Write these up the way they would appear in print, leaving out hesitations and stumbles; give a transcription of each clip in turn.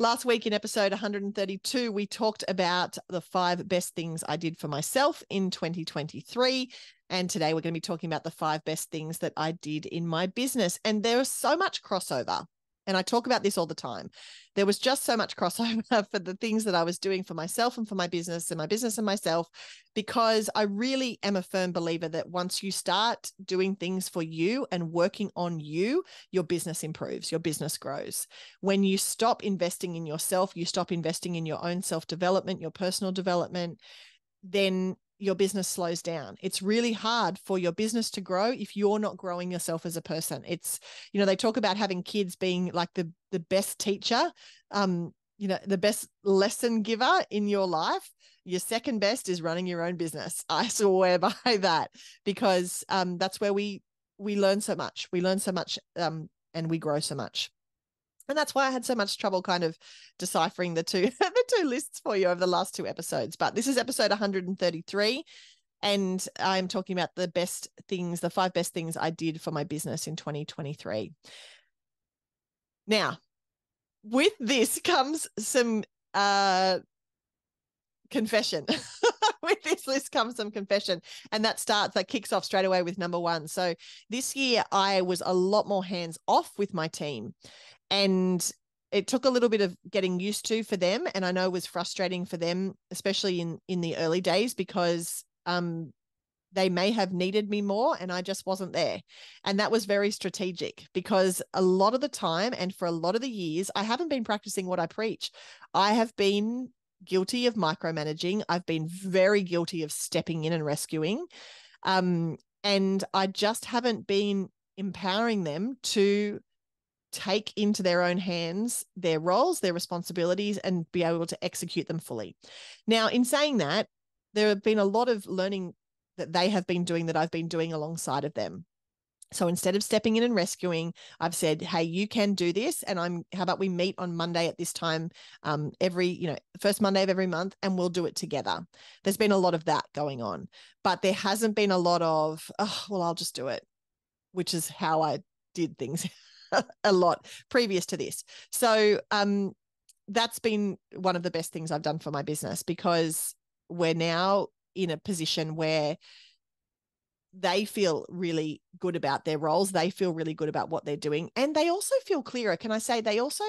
Last week in episode 132, we talked about the 5 best things I did for myself in 2023. And today we're going to be talking about the 5 best things that I did in my business. And there is so much crossover. And I talk about this all the time. There was just so much crossover for the things that I was doing for myself and for my business and myself, because I really am a firm believer that once you start doing things for you and working on you, your business improves, your business grows. When you stop investing in yourself, you stop investing in your own self-development, your personal development, then your business slows down. It's really hard for your business to grow if you're not growing yourself as a person. It's, they talk about having kids being like the best teacher, the best lesson giver in your life. Your second best is running your own business. I swear by that, because that's where we learn so much. We learn so much and we grow so much. And that's why I had so much trouble kind of deciphering the two lists for you over the last 2 episodes. But this is episode 133, and I'm talking about the 5 best things I did for my business in 2023. Now, with this comes some confession. With this list comes some confession, and that kicks off straight away with number 1. So this year I was a lot more hands off with my team. And it took a little bit of getting used to for them. And I know it was frustrating for them, especially in the early days, because they may have needed me more and I just wasn't there. And that was very strategic, because a lot of the time and for a lot of the years, I haven't been practicing what I preach. I have been guilty of micromanaging. I've been very guilty of stepping in and rescuing. And I just haven't been empowering them to take into their own hands their roles, their responsibilities, and be able to execute them fully. Now, in saying that, there have been a lot of learning that they have been doing that I've been doing alongside of them. So instead of stepping in and rescuing, I've said, hey, you can do this. And how about we meet on Monday at this time, first Monday of every month, and we'll do it together. There's been a lot of that going on, but there hasn't been a lot of, I'll just do it, which is how I did things a lot previous to this. So that's been one of the best things I've done for my business, because we're now in a position where they feel really good about their roles. They feel really good about what they're doing. And they also feel clearer. Can I say they also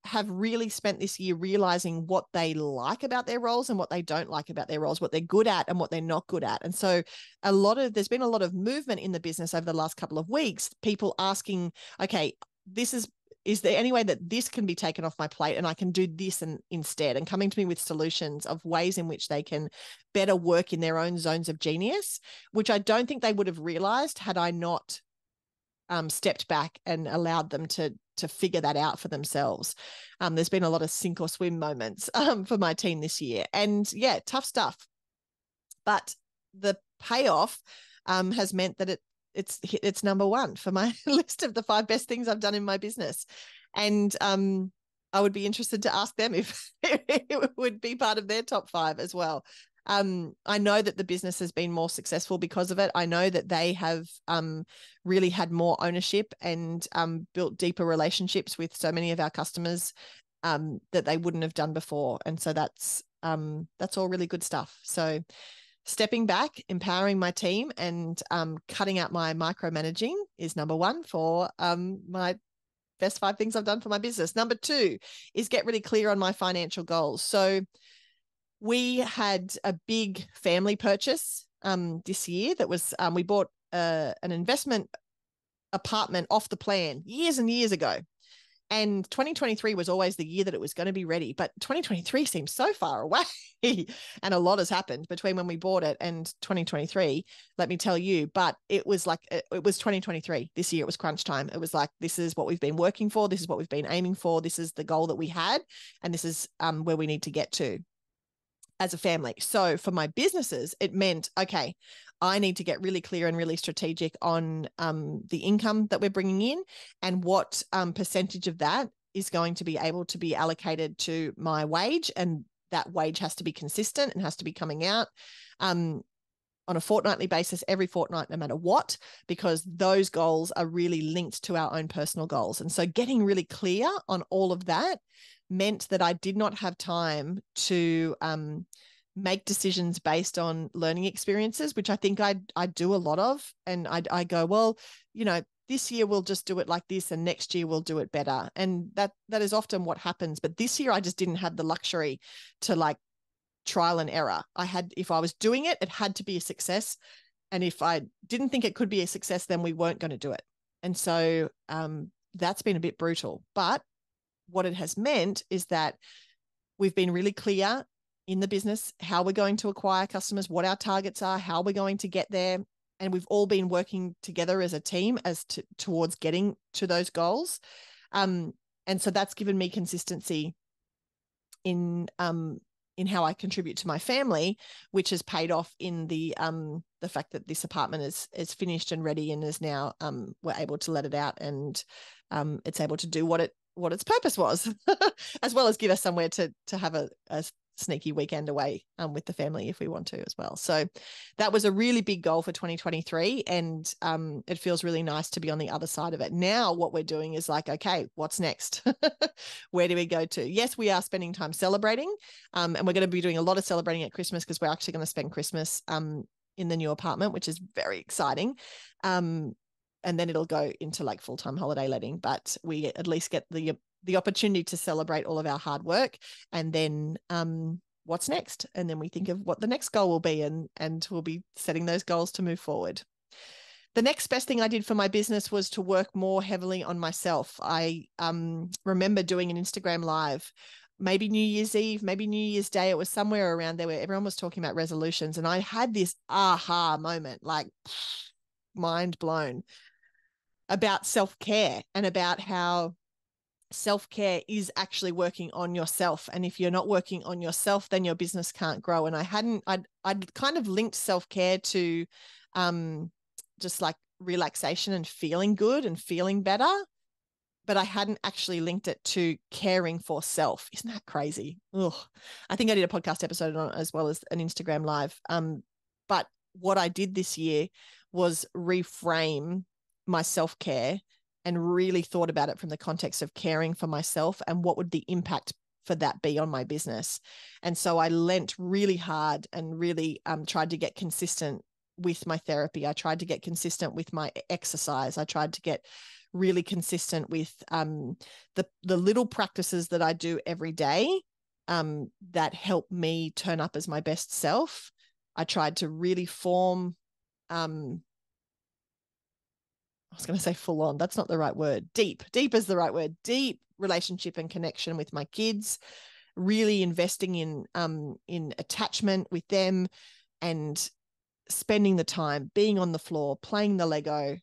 have really spent this year realizing what they like about their roles and what they don't like about their roles, what they're good at and what they're not good at. And so there's been a lot of movement in the business over the last couple of weeks, people asking, okay, is there any way that this can be taken off my plate and I can do this instead, and coming to me with solutions of ways in which they can better work in their own zones of genius, which I don't think they would have realized had I not stepped back and allowed them to figure that out for themselves. There's been a lot of sink or swim moments for my team this year, and yeah, tough stuff. But the payoff has meant that it's number 1 for my list of the 5 best things I've done in my business. And I would be interested to ask them if it would be part of their top 5 as well. I know that the business has been more successful because of it. I know that they have really had more ownership and built deeper relationships with so many of our customers that they wouldn't have done before. And so that's all really good stuff. So stepping back, empowering my team, and cutting out my micromanaging is number 1 for my best 5 things I've done for my business. Number 2 is get really clear on my financial goals. So we had a big family purchase this year that was, we bought an investment apartment off the plan years and years ago. And 2023 was always the year that it was going to be ready. But 2023 seems so far away. And a lot has happened between when we bought it and 2023, let me tell you. But it was 2023. This year it was crunch time. It was like, this is what we've been working for. This is what we've been aiming for. This is the goal that we had. And this is where we need to get to as a family. So for my businesses, it meant, okay, I need to get really clear and really strategic on the income that we're bringing in and what percentage of that is going to be able to be allocated to my wage, and that wage has to be consistent and has to be coming out. on a fortnightly basis, every fortnight, no matter what, because those goals are really linked to our own personal goals. And so getting really clear on all of that meant that I did not have time to make decisions based on learning experiences, which I think I do a lot of. And I go, well, you know, this year we'll just do it like this, and next year we'll do it better. And that is often what happens. But this year I just didn't have the luxury to like trial and error. If I was doing it, it had to be a success. And if I didn't think it could be a success, then we weren't going to do it. And so that's been a bit brutal. But what it has meant is that we've been really clear in the business how we're going to acquire customers, what our targets are, how we're going to get there. And we've all been working together as a team towards getting to those goals. And so that's given me consistency in how I contribute to my family, which has paid off in the fact that this apartment is finished and ready and is now we're able to let it out, and it's able to do what its purpose was, as well as give us somewhere to have a sneaky weekend away with the family if we want to as well. So that was a really big goal for 2023, and it feels really nice to be on the other side of it. Now what we're doing is like, okay, what's next? Where do we go to? Yes, we are spending time celebrating, and we're going to be doing a lot of celebrating at Christmas, because we're actually going to spend Christmas in the new apartment, which is very exciting. And then it'll go into like full-time holiday letting, but we at least get the opportunity to celebrate all of our hard work. And then what's next? And then we think of what the next goal will be, and we'll be setting those goals to move forward. The next best thing I did for my business was to work more heavily on myself. I remember doing an Instagram live, maybe New Year's Eve, maybe New Year's Day. It was somewhere around there where everyone was talking about resolutions. And I had this aha moment, like mind blown, about self-care and about how self-care is actually working on yourself. And if you're not working on yourself, then your business can't grow. And I'd kind of linked self-care to just like relaxation and feeling good and feeling better, but I hadn't actually linked it to caring for self. Isn't that crazy? Ugh. I think I did a podcast episode on it as well as an Instagram live. But what I did this year was reframe my self-care and really thought about it from the context of caring for myself and what would the impact for that be on my business. And so I lent really hard and really tried to get consistent with my therapy. I tried to get consistent with my exercise. I tried to get really consistent with the little practices that I do every day that help me turn up as my best self. I tried to really form I was going to say full on. That's not the right word. Deep is the right word. Deep relationship and connection with my kids, really investing in attachment with them, and spending the time being on the floor, playing the Lego,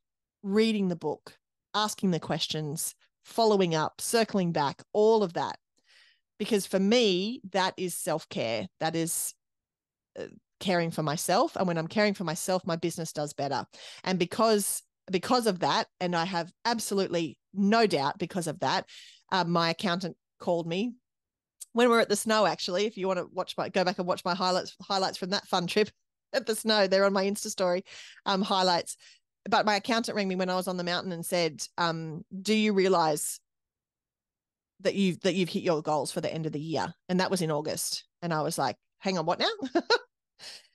reading the book, asking the questions, following up, circling back, all of that. Because for me, that is self-care. That is caring for myself. And when I'm caring for myself, my business does better. And because of that, and I have absolutely no doubt because of that, my accountant called me when we were at the snow. Actually, if you want to go back and watch my highlights from that fun trip at the snow, they're on my Insta story highlights. But my accountant rang me when I was on the mountain and said, do you realize that you've hit your goals for the end of the year? And that was in August. And I was like, hang on, what now?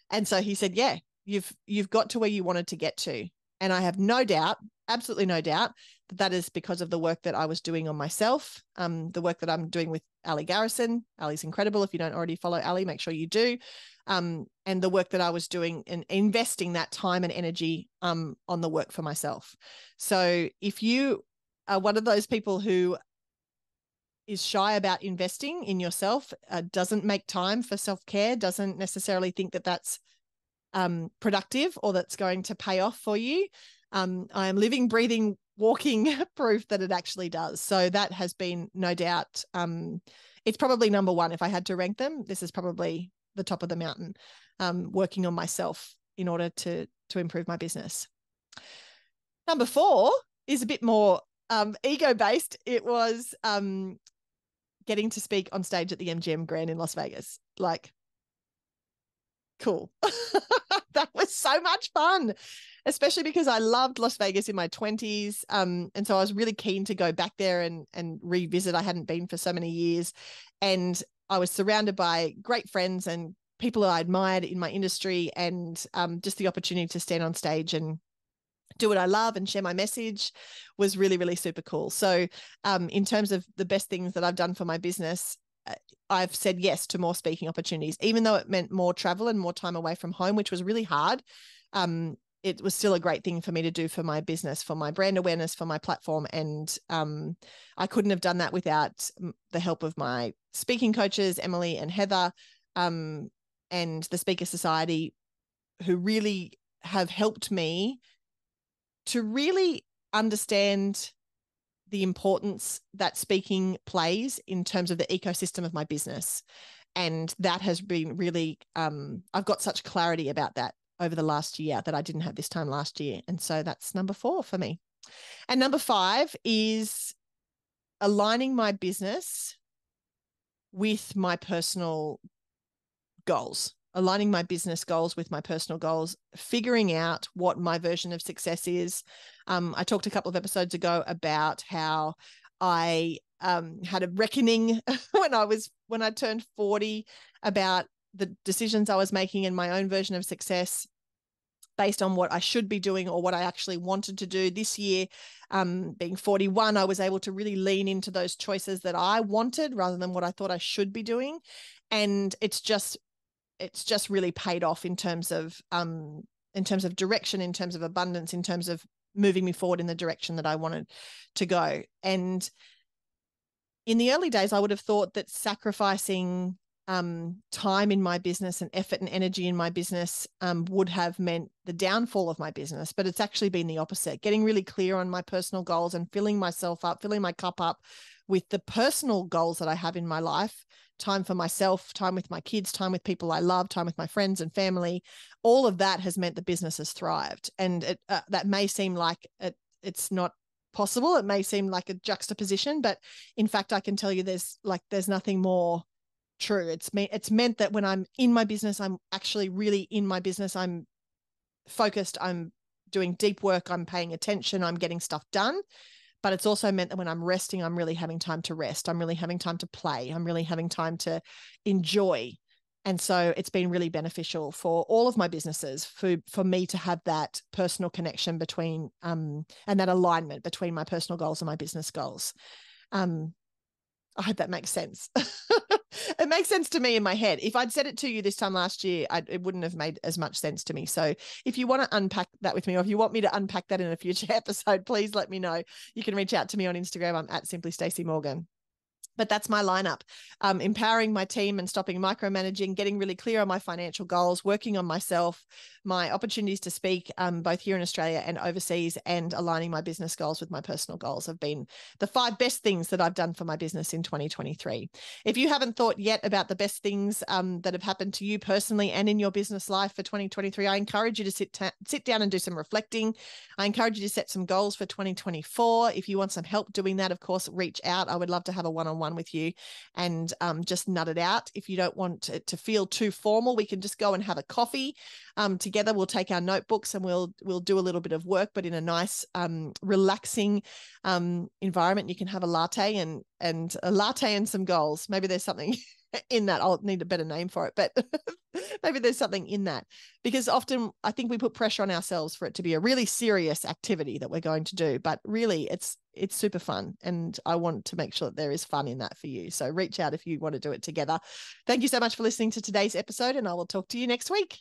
And so he said, yeah, you've got to where you wanted to get to. And I have no doubt, absolutely no doubt, that is because of the work that I was doing on myself, the work that I'm doing with Ali Garrison. Ali's incredible. If you don't already follow Ali, make sure you do. And the work that I was doing and investing that time and energy on the work for myself. So if you are one of those people who is shy about investing in yourself, doesn't make time for self-care, doesn't necessarily think that that's productive or that's going to pay off for you, I am living, breathing, walking proof that it actually does. So that has been no doubt, it's probably number one. If I had to rank them, this is probably the top of the mountain, working on myself in order to improve my business. Number 4 is a bit more ego-based. It was getting to speak on stage at the MGM Grand in Las Vegas. Like, Cool. That was so much fun, especially because I loved Las Vegas in my 20s. And so I was really keen to go back there and revisit. I hadn't been for so many years. And I was surrounded by great friends and people I admired in my industry, and just the opportunity to stand on stage and do what I love and share my message was really, really super cool. So in terms of the best things that I've done for my business, I've said yes to more speaking opportunities, even though it meant more travel and more time away from home, which was really hard. It was still a great thing for me to do for my business, for my brand awareness, for my platform. And I couldn't have done that without the help of my speaking coaches, Emily and Heather, and the Speaker Society, who really have helped me to really understand the importance that speaking plays in terms of the ecosystem of my business. And that has been really, I've got such clarity about that over the last year that I didn't have this time last year. And so that's number 4 for me. And number 5 is aligning my business with my personal goals. Aligning my business goals with my personal goals, figuring out what my version of success is. I talked a couple of episodes ago about how I had a reckoning when I turned 40 about the decisions I was making in my own version of success based on what I should be doing or what I actually wanted to do. This year, being 41, I was able to really lean into those choices that I wanted rather than what I thought I should be doing. And it's just really paid off in terms of direction, in terms of abundance, in terms of moving me forward in the direction that I wanted to go. And in the early days, I would have thought that sacrificing time in my business and effort and energy in my business would have meant the downfall of my business, but it's actually been the opposite. Getting really clear on my personal goals and filling myself up, filling my cup up with the personal goals that I have in my life, time for myself, time with my kids, time with people I love, time with my friends and family, all of that has meant the business has thrived. And that may seem like it's not possible. It may seem like a juxtaposition, but in fact, I can tell you there's nothing more true. It's meant that when I'm in my business, I'm actually really in my business. I'm focused. I'm doing deep work. I'm paying attention. I'm getting stuff done. But it's also meant that when I'm resting, I'm really having time to rest. I'm really having time to play. I'm really having time to enjoy. And so it's been really beneficial for all of my businesses for me to have that personal connection between and that alignment between my personal goals and my business goals. I hope that makes sense. It makes sense to me in my head. If I'd said it to you this time last year, it wouldn't have made as much sense to me. So if you want to unpack that with me, or if you want me to unpack that in a future episode, please let me know. You can reach out to me on Instagram. I'm at Simply Stacey Morgan. But that's my lineup. Empowering my team and stopping micromanaging, getting really clear on my financial goals, working on myself, my opportunities to speak both here in Australia and overseas, and aligning my business goals with my personal goals have been the 5 best things that I've done for my business in 2023. If you haven't thought yet about the best things that have happened to you personally and in your business life for 2023, I encourage you to sit down and do some reflecting. I encourage you to set some goals for 2024. If you want some help doing that, of course, reach out. I would love to have a one-on-one with you and just nut it out. If you don't want it to feel too formal, we can just go and have a coffee together. We'll take our notebooks and we'll do a little bit of work, but in a nice relaxing environment. You can have a latte and a latte and some goals. Maybe there's something in that. I'll need a better name for it, but maybe there's something in that, because often I think we put pressure on ourselves for it to be a really serious activity that we're going to do, but really it's super fun. And I want to make sure that there is fun in that for you. So reach out if you want to do it together. Thank you so much for listening to today's episode, and I will talk to you next week.